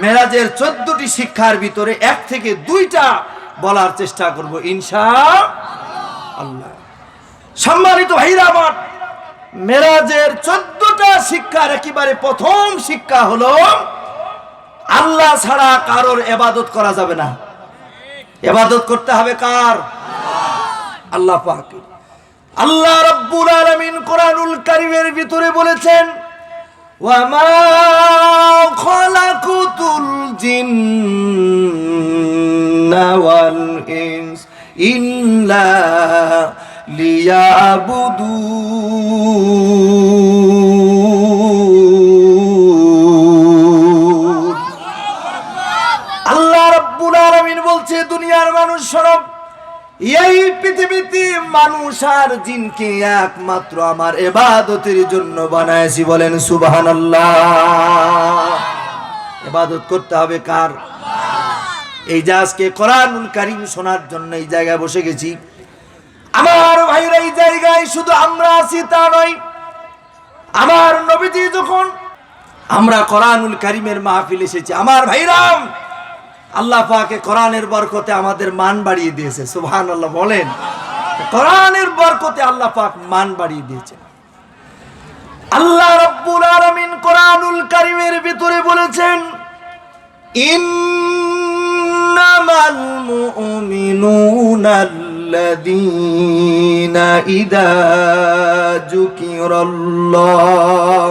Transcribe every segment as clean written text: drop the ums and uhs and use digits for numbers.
মেরাজের 14টি শিক্ষার ভিতরে 1 থেকে 2টা বলার চেষ্টা করব ইনশাআল্লাহ। সম্মানিত ভাইরা আমার, মেরাজের 14টা শিক্ষার একেবারে প্রথম শিক্ষা হলো আল্লাহ ছাড়া কারোর ইবাদত করা যাবে না। ইবাদত করতে হবে কার? আল্লাহ পাকের। আল্লাহ রাব্বুল আলামিন কোরআনুল কারীমের ভিতরে বলেছেন, ওয়া মা খালাকুতুল জিন্না ওয়াল ইনস ইল্লা লিয়াবুদুন। আল্লাহ রাব্বুল আলামিন বলছে, দুনিয়ার মানুষ সব এই পৃথিবীতে মানুষ আর জিনকে একমাত্র আমার ইবাদতের জন্য বানাইছি। বলেন সুবহানাল্লাহ। ইবাদত করতে হবে কার? এই যে আজকে কোরআনুল কারীম শোনার জন্য এই জায়গায় বসে গেছি, আমার ভাইরা এই জায়গায় শুধু আমরা আছি তা নয়। আমার নবীজি যখন আমরা কোরআনুল কারীমের মাহফিল এসেছি, আমার ভাইরাম আল্লাহ পাকে কোরআনের বরকতে আমাদের মান বাড়িয়ে দিয়েছে। সুবহানাল্লাহ বলেন। কোরআনের বরকতে আল্লাহ পাক মান বাড়িয়ে দিয়েছেন। আল্লাহ রাব্বুল আলামিন কোরআনুল কারীমের ভিতরে বলেছেন, ইন্নামাল মুমিনুনা আল্লাযীনা ইযা যুকিরাল্লাহ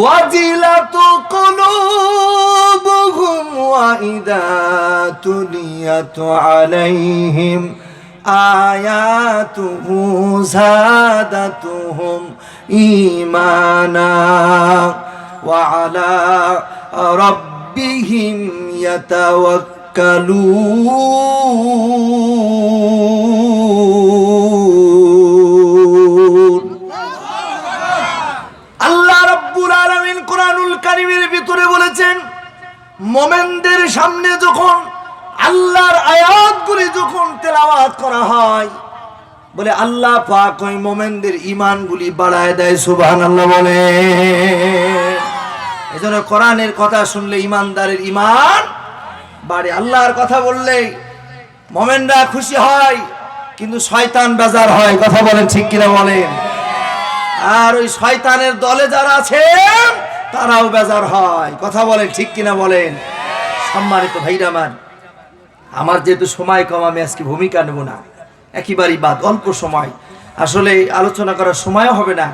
ওয়াজিলাত কুলুবুহুম ওয়া ইযা তুলিয়াত আলাইহিম আয়াতুহু যাদাতুহুম ঈমানা ওয়া আলা রাব্বিহিম ইয়াতাওয়াক্কালুন। আল্লাহ রাব্বুল আলামিন কোরআনুল কারীমের ভিতরে বলেছেন, মুমিনদের সামনে যখন আল্লাহর আয়াতগুলি যখন তেলাওয়াত করা হয়, বলে আল্লাহ পাক ওই মুমিনদের ঈমানগুলি বাড়ায় দেয়। সুবহানাল্লাহ বলে। এজন্য কোরআনের কথা শুনলে ঈমানদারের ঈমান বাড়ে। আল্লাহর কথা বললে মুমিনরা খুশি হয়, কিন্তু শয়তান বেজার হয়। কথা বলেন ঠিক কিনা বলেন। আর ওই শয়তানের দলে যারা আছে তারাও বেজার হয়। কথা বলেন ঠিক কিনা বলেন। সম্মানিত ভাইরা আমার যেহেতু সময় কম, আমি আজকে ভূমিকা নেব না, একেবারেই বাদ। অল্প সময়, আসলে আলোচনা করার সময়ও হবে না।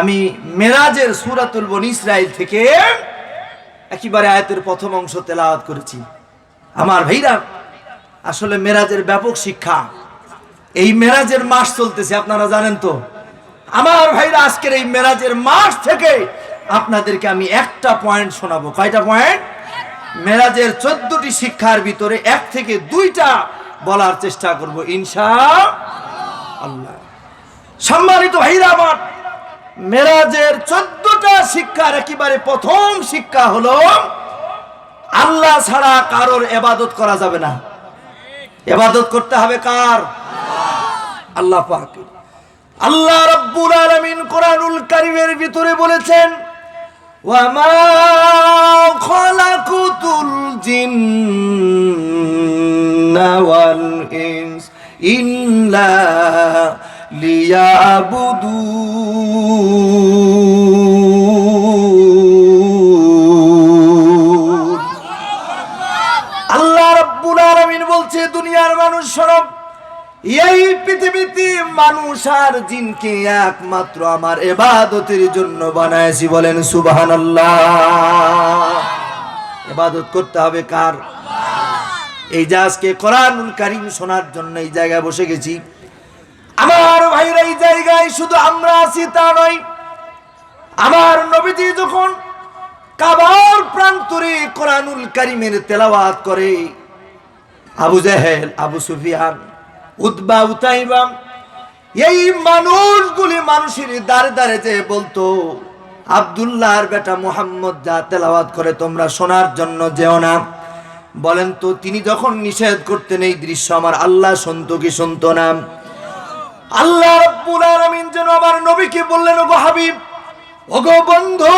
আমি মেরাজের সূরাতুল বনী ইসরাইল থেকে একেবারে আয়াতের প্রথম অংশ তেলাওয়াত করেছি। আমার ভাইরা, আসলে মেরাজের ব্যাপক শিক্ষা। এই মেরাজের মাস চলতেছে, আপনারা জানেন তো। আমার ভাইরা, আজকের এই মেরাজের মাস থেকে আপনাদেরকে আমি একটা পয়েন্ট শোনাবো। কয়টা পয়েন্ট? মেরাজের 14টি শিক্ষার ভিতরে 1 থেকে 2টা বলার চেষ্টা করব ইনশাআল্লাহ। সম্মানিত ভাইরা আমার, মেরাজের 14টা শিক্ষার একেবারে প্রথম শিক্ষা হলো আল্লাহ ছাড়া কারোর ইবাদত করা যাবে না। ইবাদত করতে হবে কার? আল্লাহ পাকের। আল্লাহ রাব্বুল আলামিন কোরআনুল কারীমের ভিতরে বলেছেন, ওয়া মা খালাকুতুল জিন্না ওয়াল ইনস ইল্লা লিয়াবুদুন। আল্লাহ রাব্বুল আলামিন বলছে, দুনিয়ার মানুষ সব এই পৃথিবীতে মানুষ আর জিনকে একমাত্র আমার ইবাদতের জন্য বানাইছি। বলেন সুবহানাল্লাহ। ইবাদত করতে হবে কার? এই যে আজকে কোরআনুল কারীম শোনার জন্য এই জায়গায় বসে গেছি, আমার ভাইরা এই জায়গায় শুধু আমরা আছি তা নয়। আমার নবীজি যখন কাবার প্রান্তরে কোরআনুল কারীমের তেলাওয়াত করে, আবু জেহেল, আবু সুফিয়ান, উতবা, উতাইবা, এই মানুষগুলি মানুষের দাঁড়ে দাঁড়ে যে বলতো, আব্দুল্লাহর বেটা মুহাম্মদ যা তেলাওয়াত করে তোমরা শোনার জন্য যেও না। বলেন তো, তিনি যখন নিষেধ করতেন এই দৃশ্য আমার আল্লাহ শুনতো কি শুনতো না? আল্লাহ রাব্বুল আলামিন যেন আমার নবীকে বললেন, ওগো হাবিব, ওগো বন্ধু,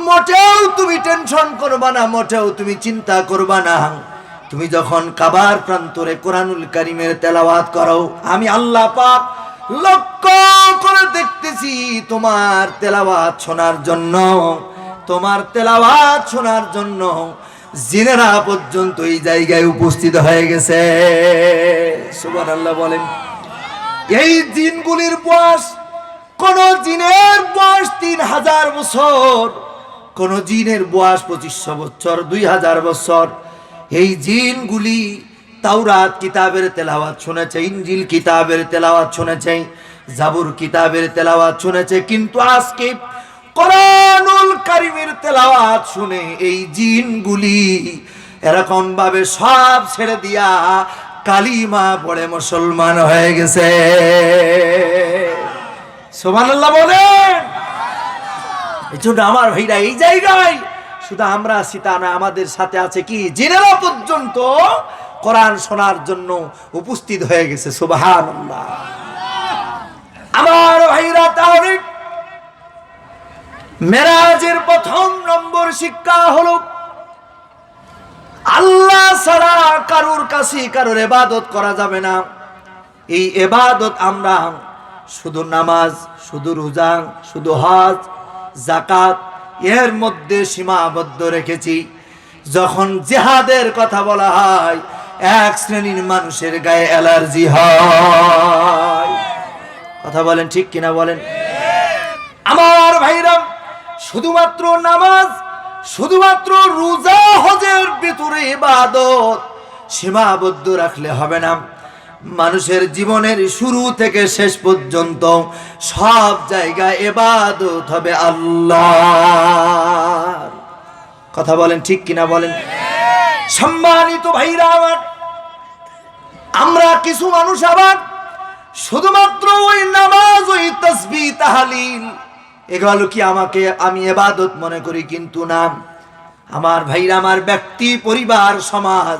মোটেও তুমি টেনশন করবা না, মোটেও তুমি চিন্তা করবা না। তুমি যখন কাবার প্রান্তরে কোরআনুল কারীমের তেলাওয়াত করো, আমি আল্লাহ পাক লক্ষ্য করে দেখতেছি তোমার তেলাওয়াত শোনার জন্য, তোমার তেলাওয়াত শোনার জন্য জিনেরা পর্যন্ত এই জায়গায় উপস্থিত হয়ে গেছে। সুবহানাল্লাহ বলেন। এই জিনগুলির বয়স, কোন জিনের বয়স 3000 বছর, কোন জিনের বয়স 2500 বছর, 2000 বছর। এই জিনগুলি তাওরাত কিতাবের তেলাওয়াত শুনেছে, ইনজিল কিতাবের তেলাওয়াত শুনেছে, জাবুর কিতাবের তেলাওয়াত শুনেছে, কিন্তু আজকে কোরআনুল কারীমের তেলাওয়াত শুনে এই জিনগুলি এরকম ভাবে সব ছেড়ে দিয়া কালিমা পড়ে মুসলমান হয়ে গেছে। সুবহানাল্লাহ বলেন। এজন্য আমার ভাইরা, এই জায়গায় শুধু আমরা আছি তা না, আমাদের সাথে আছে কি জিনেরা পর্যন্ত কোরআন শোনার জন্য উপস্থিত হয়ে গেছে। সুবহানাল্লাহ। আমার ভাইরা, তাহলে মেরাজের প্রথম নম্বর শিক্ষা হলো আল্লাহ ছাড়া কারোর কাছে কারোর ইবাদত করা যাবে না। এই ইবাদত আমরা শুধু নামাজ, শুধু রোজা, শুধু হজ, যাকাত এর মধ্যে সীমাবদ্ধ রেখেছি। যখন জিহাদের কথা বলা হয়, এক শ্রেণীর মানুষের গায়ে অ্যালার্জি হয়। কথা বলেন ঠিক কিনা বলেন। আমার ভাইরা, শুধুমাত্র নামাজ, শুধুমাত্র রোজা, হজের ভিতরে ইবাদত সীমাবদ্ধ রাখলে হবে না। মানুষের জীবনের শুরু থেকে শেষ পর্যন্ত সব জায়গায় ইবাদত হবে আল্লাহর। কথা বলেন ঠিক কিনা বলেন। সম্মানিত ভাইরা আমার, আমরা কিছু মানুষ আবার শুধুমাত্র ওই নামাজ, ওই তাসবিহ, তাহলিল এগুলো কি আমি ইবাদত মনে করি, কিন্তু না। আমার ভাইরা আমার, ব্যক্তি, পরিবার, সমাজ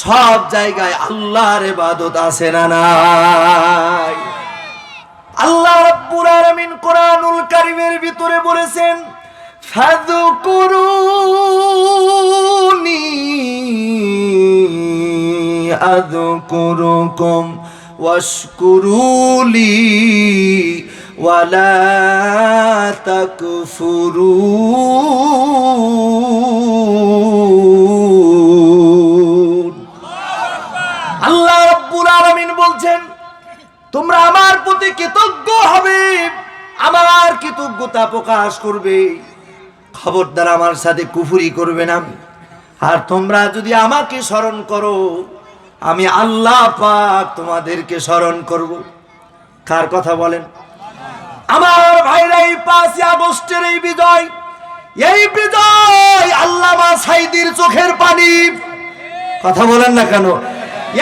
সব জায়গায় আল্লাহর ইবাদত আছে না নাই? আল্লাহ রাব্বুল আলামিন কোরআনুল কারীমের ভিতরে বলেছেন, ফাযকুরুনি আযকুরুকুম ওয়াশকুরুলি ওয়ালা তাকফুরুন। আল্লাহ রাব্বুল আলামিন বলছেন, তোমরা আমার প্রতি কৃতজ্ঞ হবে, আমার কৃতজ্ঞতা প্রকাশ করবে, খবরদার আমার সাথে কুফরি করবে না। আর তোমরা যদি আমাকে স্মরণ করো, আমি আল্লাহ পাক তোমাদেরকে স্মরণ করব। কার কথা বলেন? আমার ভাইরা, এই 5 আগস্টের এই বিজয় আল্লামা সাঈদীর চোখের পানি। কথা বলেন না কেন?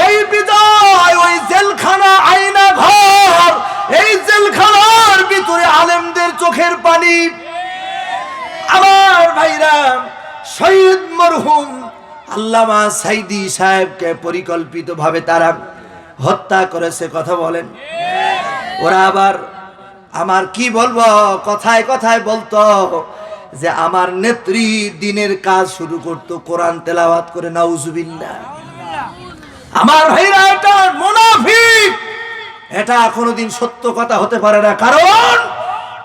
এই বিজয় ওই জেলখানা, আয়না ঘর, এই জেলখানার ভিতরে আলেমদের চোখের পানি। আমার ভাইরা, শহীদ মরহুম আল্লামা সাঈদী সাহেবকে পরিকল্পিতভাবে তারা হত্যা করেছে। কথা বলেন। ওরা আবার আমার কি বলবো, কথায় কথায় বলতো যে আমার নেত্রী দিনের কাজ শুরু করতো কোরআন তেলাওয়াত করে। নাউজুবিল্লাহ। আমার ভাইরা, এটা মুনাফিক, এটা কোনোদিন সত্য কথা হতে পারে না। কারণ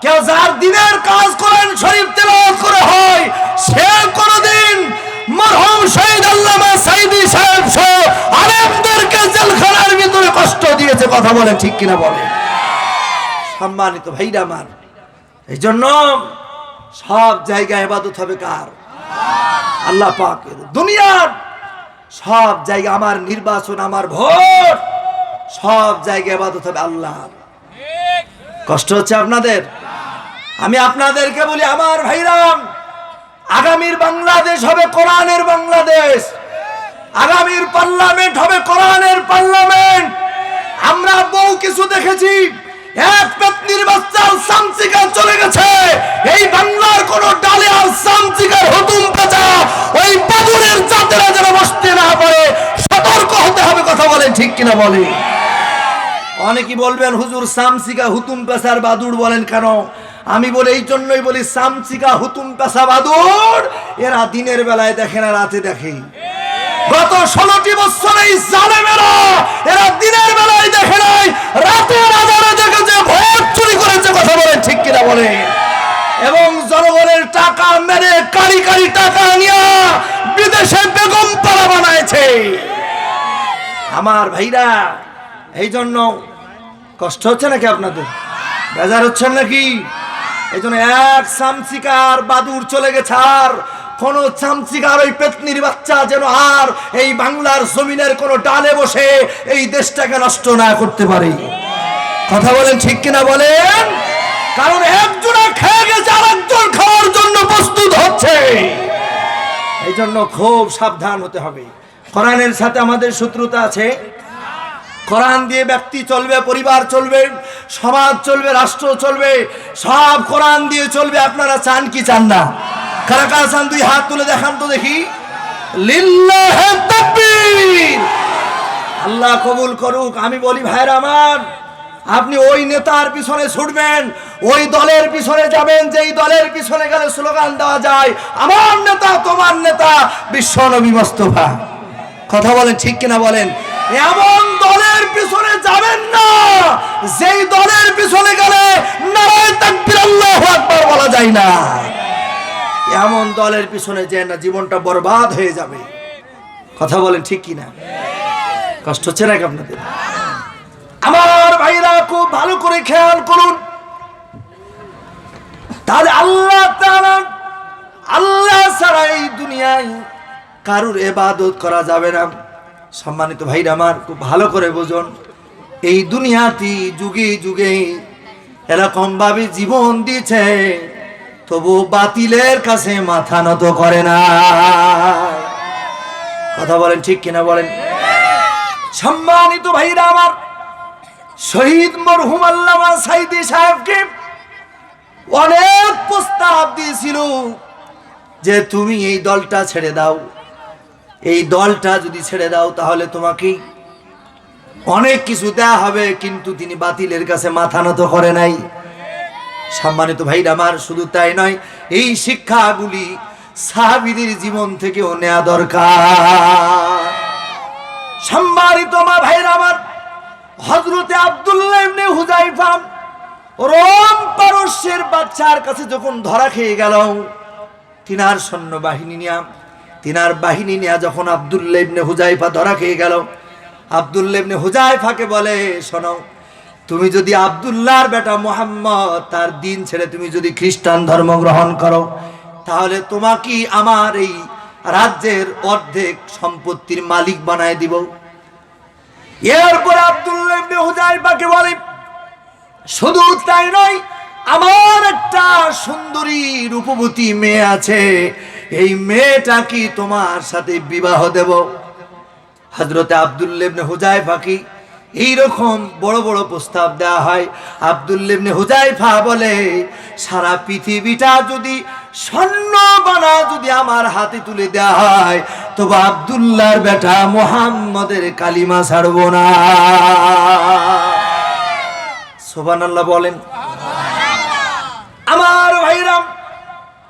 কেউ যার দিনের কাজ কোরআন শরীফ তেলাওয়াত করে হয়, সে কোনোদিন মরহুম শহীদ আল্লামা সাঈদী সাহেব সহ আলেমদেরকে জেলখানার ভিতরে কষ্ট দিয়েছে। কথা বলেন ঠিক কিনা বলেন। সম্মানিত ভাইরা আমার, এই জন্য সব জায়গায় ইবাদত হবে কার? আল্লাহ পাকের। দুনিয়ার সব জায়গায়, আমার নির্বাচন, আমার ভোট, সব জায়গায় ইবাদত হবে আল্লাহর। কষ্ট হচ্ছে আপনাদের? আমি আপনাদেরকে বলি, আমার ভাইরা, আগামীর বাংলাদেশ হবে কোরআনের বাংলাদেশ, আগামীর পার্লামেন্ট হবে কোরআনের পার্লামেন্ট। আমরা বহু কিছু দেখেছি, এক পেতনির বাচ্চা সামসিকা চলে গেছে, এই বাংলার কোন ডালে আর সামসিকার হুতুম পেঁচা ওই বাদুরের জাতেরা যেন বসতে না পারে, সতর্ক হতে হবে। কথা বলেন ঠিক কিনা বলে। অনেকেই বলবেন, হুজুর সামসিকা, হুতুম পেঁচার বাদুর বলেন কেন? আমি বলে এই জন্যই বলি সামচিকা হুতুম পেশা বাদুর এরা দিনের বেলায় দেখে না, রাতে দেখে। গত 16টি বছর এই জালেমেরা এরা দিনের বেলায় দেখে নাই, রাতে রাজারে দেখেছে, ভোট চুরি করেছে। কথা বলেন ঠিক কিনা বলে? এবং জনগণের টাকা মেরে কারি কারি টাকা নিয়ে বিদেশে বেগম পাড়া বানাইছে। আমার ভাইরা, এই জন্য কষ্ট হচ্ছে নাকি আপনাদের? বেজার হচ্ছেন নাকি? এই জন্য এক চামচিকার বাদুর চলে গেছে, আর কোন চামচিকার ওই পেতনির বাচ্চা যেন আর এই বাংলার জমিনের কোন ডালে বসে এই দেশটাকে নষ্ট না করতে পারে। কথা বলেন ঠিক কিনা বলেন? কারণ একজনা খেয়ে গেছে, আর একজন খাওয়ার জন্য প্রস্তুত হচ্ছে। এই জন্য খুব সাবধান হতে হবে। কোরআনের সাথে আমাদের শত্রুতা আছে। কোরআন দিয়ে ব্যক্তি চলবে, পরিবার চলবে, সমাজ চলবে, রাষ্ট্র চলবে, সব কোরআন দিয়ে চলবে। আপনারা চান কি চান না? কারা কারা চান? দুই হাত তুলে দেখান তো দেখি। লিল্লাহে তাকবীর। আল্লাহ কবুল করুক। আমি বলি ভাইরা আমার, আপনি ওই নেতার পিছনে ছুটবেন, ওই দলের পিছনে যাবেন যেই দলের পিছনে গেলে স্লোগান দেওয়া যায় আমার নেতা, তোমার নেতা, বিশ্বনবী মোস্তফা। কথা বলেন ঠিক কিনা বলেন? এমন দলের পিছনে যাবেন না যেই দলের পিছনে গেলে নারায়ে তাকবীর আল্লাহু আকবার বলা যায় না। এমন দলের পিছনে যে না জীবনটা বরবাদ হয়ে যাবে। কথা বলেন ঠিক কিনা? কষ্ট হচ্ছে নাকি আপনাদের? আমার ভাইরা খুব ভালো করে খেয়াল করুন। তাহলে আল্লাহ ছাড়া এই দুনিয়ায় কারুর ইবাদত করা যাবে না। সম্মানিত ভাইরা আমার, খুব ভালো করে বুঝুন। এই দুনিয়াতে যুগে যুগে এরকম ভাবে জীবন দিয়েছে, তবু বাতিলের কাছে মাথা নত করে না। কথা বলেন ঠিক কিনা বলেন? সম্মানিত ভাইরা আমার, শহীদ মরহুম আল্লামা সাইদি সাহেবকে অনেক প্রস্তাব দিয়েছিল যে তুমি এই দলটা ছেড়ে দাও, এই দলটা যদি ছেড়ে দাও তাহলে তোমাকে অনেক কিছু দেয়া হবে, কিন্তু তিনি বাতিলের কাছে মাথা নত করে নাই। সম্মানিত ভাইরা আমার, শুধু তাই নয়, এই শিক্ষাগুলি সাহাবীদের জীবন থেকেও নেওয়া দরকার। সম্মানিত মা ভাইরা আমার, হযরতে আব্দুল্লাহ ইবনে হুযায়ফা রোম পারস্যের বাদশার কাছে যখন ধরা খেয়ে গেল, তিনার বাহিনী নিয়ে যখন আব্দুল্লাহ ইবনে হুযায়ফা ধরা খেয়ে গেল, আব্দুল্লাহ ইবনে হুযায়ফাকে বলে, শোনো, তুমি যদি আব্দুল্লাহর বেটা মুহাম্মদ তার দিন ছেড়ে তুমি যদি খ্রিস্টান ধর্ম গ্রহণ করো, তাহলে তোমাকে আমার এই রাজ্যের অর্ধেক সম্পত্তির মালিক বানায় দিব। এরপর আব্দুল্লাহ ইবনে হুযায়ফাকে বলে, শুধু তাই নয়, আমার একটা সুন্দরী রূপবতী মেয়ে আছে, এই মেয়েটা কি তোমার সাথে বিবাহ দেব। হযরতে আব্দুল্লাহ ইবনে হুযায়ফাকে এইরকম বড় বড় প্রস্তাব দেওয়া হয়। আব্দুল্লাহ ইবনে হুযায়ফা বলে, সারা পৃথিবীটা যদি স্বর্ণ বানা যদি আমার হাতে তুলে দেওয়া হয়, তবে আব্দুল্লাহর বেটা মুহাম্মদের কালিমা ছাড়ব না। সুবহানাল্লাহ বলেন। আমার ভাইরা,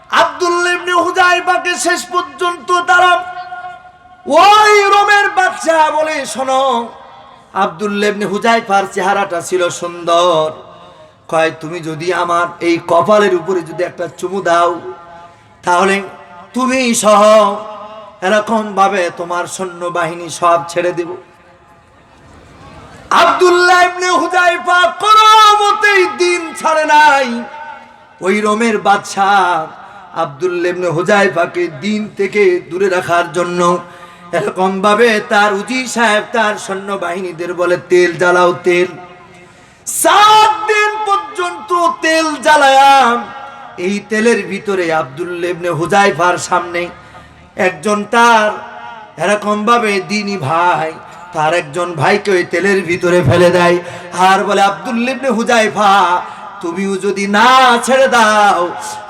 আব্দুল্লাহ ইবনে হুযায়ফাকে শেষ পর্যন্ত তারা ওই রোমের বাদশা বলে, শোনো, আব্দুল্লাহ ইবনে হুযায়ফার চেহারাটা ছিল সুন্দর, কয় তুমি যদি আমার এই কপালের উপরে যদি একটা চুমু দাও, তাহলে তুমি সহ এরকম ভাবে তোমার সৈন্যবাহিনী সব ছেড়ে দেব। আব্দুল্লাহ ইবনে হুযায়ফা কোনো মতেই দিন ছাড়ে নাই। ওই রোমের বাদশা আব্দুল্লাহ ইবনে হুযায়ফাকে দিন থেকে দূরে রাখার জন্য এরকম ভাবে তার উজির সাহেব তার সৈন্যবাহিনীদের বলে, তেল জ্বালাও, তেল। 7 দিন পর্যন্ত তেল জ্বালায়া এই তেলের ভিতরে আব্দুল্লাহ ইবনে হুযায়ফার সামনে একজন তার এরকম ভাবে দ্বীনি ভাই তার একজন ভাইকে ওই তেলের ভিতরে ফেলে দেয়, আর বলে, আব্দুল্লাহ ইবনে হুযায়ফা, তুমিও যদি না ছেড়ে দাও,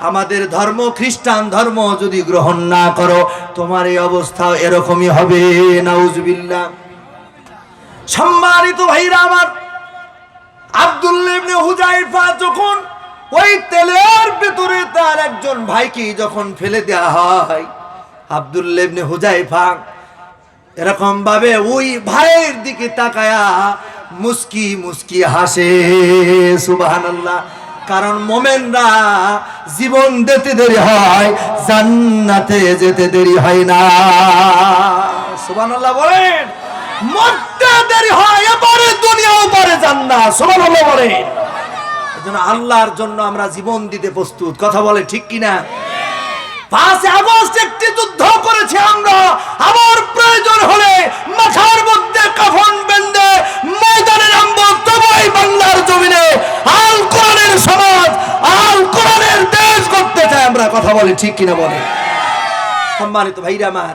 আমাদের ধর্ম খ্রিস্টান ধর্ম যদি গ্রহণ না করো, তোমার এই অবস্থা এরকমই হবে। নাউজুবিল্লাহ। সম্মানিত ভাইরা আমার, আব্দুল্লাহ ইবনে হুযায়ফা যখন ওই তেলের ভিতরে তার একজন ভাইকে যখন ফেলে দেওয়া হয়, আব্দুল্লাহ ইবনে হুযায়ফা এরকম ভাবে ওই ভাইয়ের দিকে তাকায়া মুস্কি মুস্কি হাসে। সুবহানাল্লাহ। কারণ মোমেনরা জীবন দিতে দেরি হয়, জান্নাতে যেতে দেরি হয় না। সুবহানাল্লাহ বলেন। মরতে দেরি হয়, এবারে দুনিয়া ওপারে জান্নাত। সুবহানাল্লাহ বলেন। এজন্য আল্লাহর জন্য আমরা জীবন দিতে প্রস্তুত। কথা বলে ঠিক কিনা? 5 আগস্ট একটি যুদ্ধ করেছি আমরা, আবার প্রয়োজন হলে মাথার মধ্যে কাফন বেঁধে ময়দানে নামবো, তবেই বাংলার জমিনে আল কোরআনের সমাজ, আল কোরআনের দেশ করতে চাই আমরা। কথা বলে ঠিক কিনা বলে? সম্মানিত ভাইরা আমার,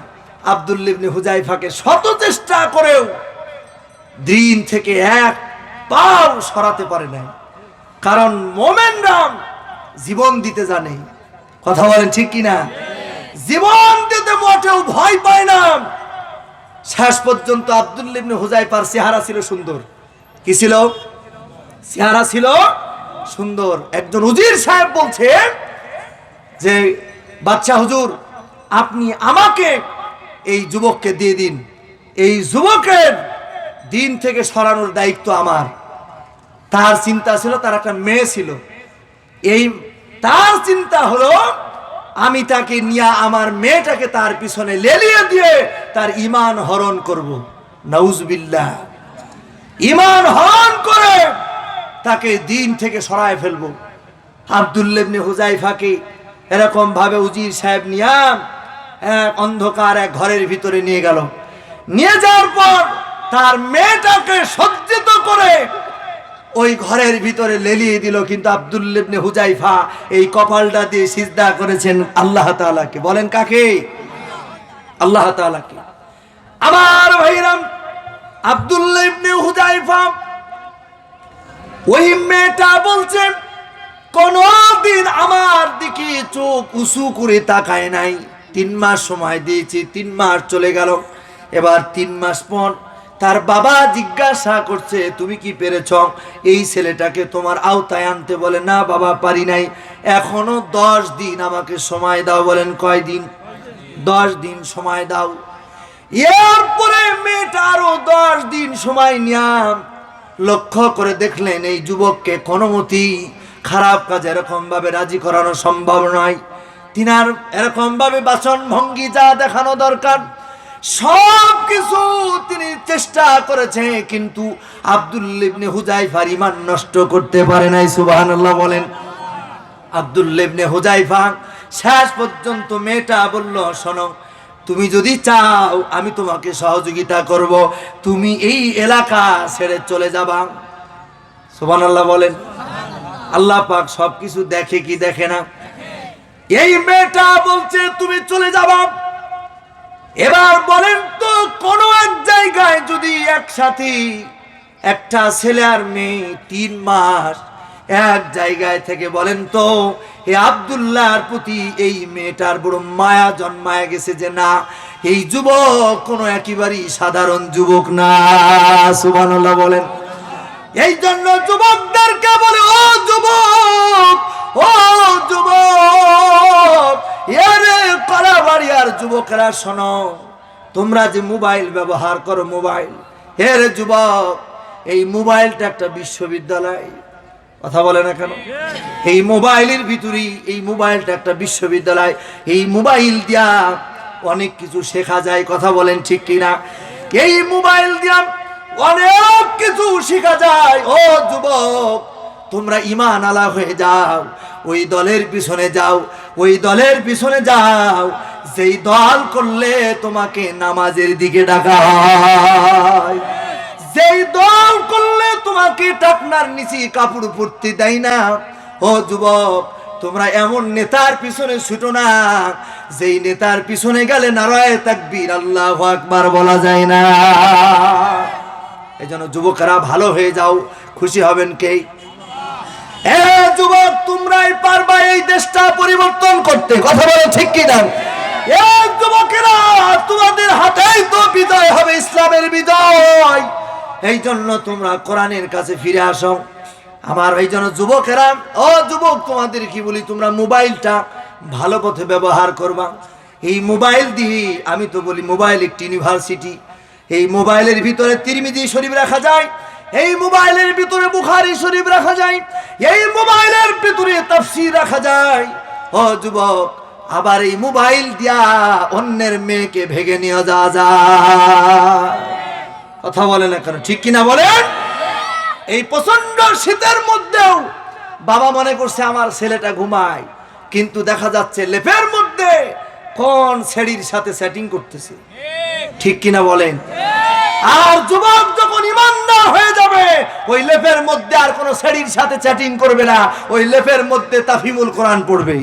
আব্দুল্লাহ ইবনে হুযায়ফাকে শত চেষ্টা করেও দিন থেকে এক পাও সরাতে পারে না। কারণ মোমেনরা জীবন দিতে জানে। কথা বলেন ঠিক কিনা? জীবন দিতে মোটেও ভয় পায় না। শেষ পর্যন্ত আব্দুল্লাহ ইবনে হুযায়ফার চেহারা ছিল সুন্দর। কি ছিল? চেহারা ছিল সুন্দর। একজন উজির সাহেব বলছে যে, বাদশা হুজুর, আপনি আমাকে এই যুবককে দিয়ে দিন, এই যুবকের দিন থেকে সরানোর দায়িত্ব আমার। তার চিন্তা ছিল, তার একটা মেয়ে ছিল, এই তার চিন্তা হলো আমি তাকে নিয়ে আমার মেয়েটাকে তার পিছনে লেলিয়ে দিয়ে তার ঈমান হরণ করব। নাউজুবিল্লাহ। ঈমান হরণ করে তাকে দিন থেকে সরায় ফেলবো। আব্দুল্লাহ ইবনে হুযায়ফাকে এরকম ভাবে উজির সাহেব নিয়ে অন্ধকার এক ঘরের ভিতরে নিয়ে গেল। নিয়ে যাওয়ার পর তার মেয়েটাকে সজ্জিত করে ওই ঘরের ভিতরে লেলিয়ে দিল। কিন্তু আব্দুল্লাহ ইবনে হুযায়ফা এই কপালটা দিয়ে সিজদা করেছেন আল্লাহ তাআলাকে। বলেন কাকে? আল্লাহ তাআলাকে। আমার ভাইরাম, আব্দুল্লাহ ইবনে হুযায়ফা ওই মেয়েটা বলছে, কোনদিন আমার দিকে চোখ উঁচু করে তাকায় নাই। 3 মাস সময় দিয়েছি, 3 মাস চলে গেল। এবার 3 মাস পর তার বাবা জিজ্ঞাসা করছে, তুমি কি পেরেছ এই ছেলেটাকে তোমার আওতায় আনতে? বলে, না বাবা, পারি নাই, এখনো 10 দিন আমাকে সময় দাও। বলেন কয় দিন? 10 দিন সময় দাও। এরপরে মেয়েটা আরো 10 দিন সময় নিয়াম লক্ষ্য করে দেখলেন এই যুবককে কোনোমতি খারাপ কাজে এরকম ভাবে রাজি করানো সম্ভব নয়। তিনার এরকম ভাবে বাচন ভঙ্গি যা দেখানো দরকার সব কিছু তিনি চেষ্টা করেছে, কিন্তু আব্দুল্লাহ ইবনে হুযায়ফার ঈমান নষ্ট করতে পারে নাই। সুবহানাল্লাহ বলেন। আব্দুল্লাহ ইবনে হুযায়ফা শেষ পর্যন্ত মেয়েটা বলল, শোনো, তুমি যদি চাও আমি তোমাকে সহযোগিতা করব, তুমি এই এলাকা ছেড়ে চলে যাবা। সুবহানাল্লাহ বলেন। আল্লাহ পাক সবকিছু দেখে কি দেখে না? এই মেয়েটা বলছে তুমি চলে যাবা। এবার বলেন তো, কোন এক জায়গায় যদি একসাথে একটা ছেলে আর মেয়ে 3 মাস এক জায়গায় থেকে, বলেন তো এই আব্দুল্লাহর প্রতি এই মেয়েটার বড় মায়া জন্মায় গেছে যে না, এই যুবক কোনো একেবারেই সাধারণ যুবক না। সুবহানাল্লাহ বলেন। এই জন্য যুবকদেরকে বলে, ও যুবক, ও যুবক, এরে কলাবাড়িয়ার যুবকেরা শোনো, তোমরা যে মোবাইল ব্যবহার করো, মোবাইল, এরে যুবক, এই মোবাইলটা একটা বিশ্ববিদ্যালয়। কথা বলে না কেন? এই মোবাইলের ভিতরেই, এই মোবাইলটা একটা বিশ্ববিদ্যালয়। এই মোবাইল দিয়া অনেক কিছু শেখা যায়। কথা বলেন ঠিক কিনা? এই মোবাইল দিয়া অনেক কিছু শেখা যায়। ও যুবক, তোমরা ঈমান আলা হয়ে যাও, ওই দলের পিছনে যাও, ওই দলের পিছনে যাও যেই দল করলে তোমাকে নামাজের দিকে ডাকা হয়, যেই দল করলে তোমাকে টাকনার নিচে কাপড় পরতে দেয় না। ও যুবক, তোমরা এমন নেতার পিছনে ছুটো না যেই নেতার পিছনে গেলে নারায়ে তাকবীর আল্লাহু আকবার বলা যায় না। এজন্য যুবকরা ভালো হয়ে যাও, খুশি হবেন কে? এ যুবক, তোমরাই পারবা এই দেশটা পরিবর্তন করতে। কথা বলে ঠিক কি না? এই যুবকেরা, তোমাদের হাতেই তো বিজয় হবে, ইসলামের বিজয়। এই জন্য তোমরা কোরআনের কাছে ফিরে আসো। আমার এই জন্য যুবকেরা, ও যুবক, তোমাদের কি বলি, তোমরা মোবাইলটা ভালো পথে ব্যবহার করবা। এই মোবাইল দিয়ে, আমি তো বলি মোবাইল একটি ইউনিভার্সিটি। এই মোবাইলের ভিতরে তিরমিজি শরীফ রাখা যায়, এই মোবাইলের ভিতরে বুখারী শরীফ রাখা যায়, এই মোবাইলের ভিতরে তাফসীর রাখা যায়। ও যুবক, আবার এই মোবাইল দিয়া অন্যের মেয়েকে ভেগে নিয়ে যাওয়া যায়। কথা বলে না কেন, ঠিক কিনা বলেন? এই প্রচন্ড শীতের মধ্যেও বাবা মনে করছে আমার ছেলেটা ঘুমায়, কিন্তু দেখা যাচ্ছে লেপের মধ্যে কোন ছেড়ির সাথে সেটিং করতেছে, ঠিক কিনা বলেন? আর যুবক যখন ইমানদার হয়ে যাবে, ওই লেপের মধ্যে আর কোন ছেড়ির সাথে চ্যাটিং করবে না, ওই লেপের মধ্যে তাফহিমুল কোরআন পড়বে।